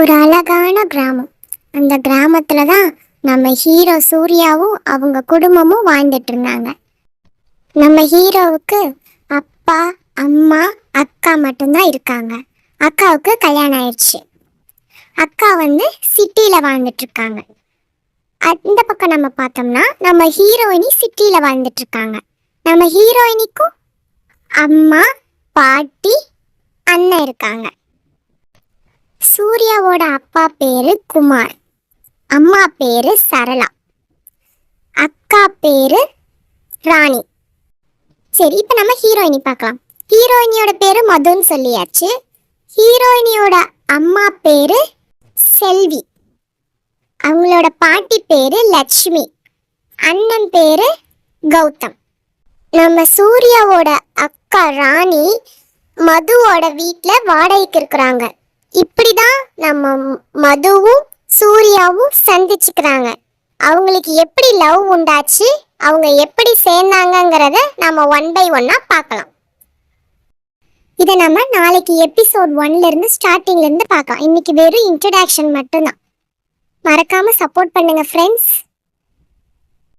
ஒரு அழகான கிராமம். அந்த கிராமத்துல தான் நம்ம ஹீரோ சூர்யாவும் அவங்க குடும்பமும் வாழ்ந்துட்டு இருந்தாங்க. நம்ம ஹீரோவுக்கு அப்பா, அம்மா, அக்கா மட்டும்தான் இருக்காங்க. அக்காவுக்கு கல்யாணம் ஆயிடுச்சு. அக்கா சிட்டியில வாழ்ந்துட்டு இருக்காங்க. அந்த பக்கம் நம்ம பார்த்தோம்னா நம்ம ஹீரோயினி சிட்டியில வாழ்ந்துட்டு இருக்காங்க. நம்ம ஹீரோயினிக்கும் அம்மா, பாட்டி, அண்ணன் இருக்காங்க. சூர்யாவோட அப்பா பேரு குமார், அம்மா பேரு சரளா, அக்கா பேரு ராணி. சரி, இப்போ நம்ம ஹீரோயினி பார்க்கலாம். ஹீரோயினியோட பேரு மதுன்னு சொல்லியாச்சு. ஹீரோயினியோட அம்மா பேரு செல்வி, அவங்களோட பாட்டி பேரு லட்சுமி, அண்ணன் பேரு கௌதம். நம்ம சூர்யாவோட அக்கா ராணி மதுவோட வீட்டில் வாடகைக்கு இருக்கிறாங்க. இப்படிதான் நம்ம மதுவும் சூர்யாவும் சந்திச்சுக்கிறாங்க. அவங்களுக்கு எப்படி லவ் உண்டாச்சு, அவங்க எப்படி சேர்ந்தாங்கங்கிறத நம்ம 1 by 1 பார்க்கலாம். இதை நம்ம நாளைக்கு எபிசோட் 1லேருந்து ஸ்டார்டிங்லேருந்து பார்க்கலாம். இன்னைக்கு வெறும் இன்ட்ரடக்ஷன் மட்டும்தான். மறக்காம சப்போர்ட் பண்ணுங்க ஃப்ரெண்ட்ஸ்.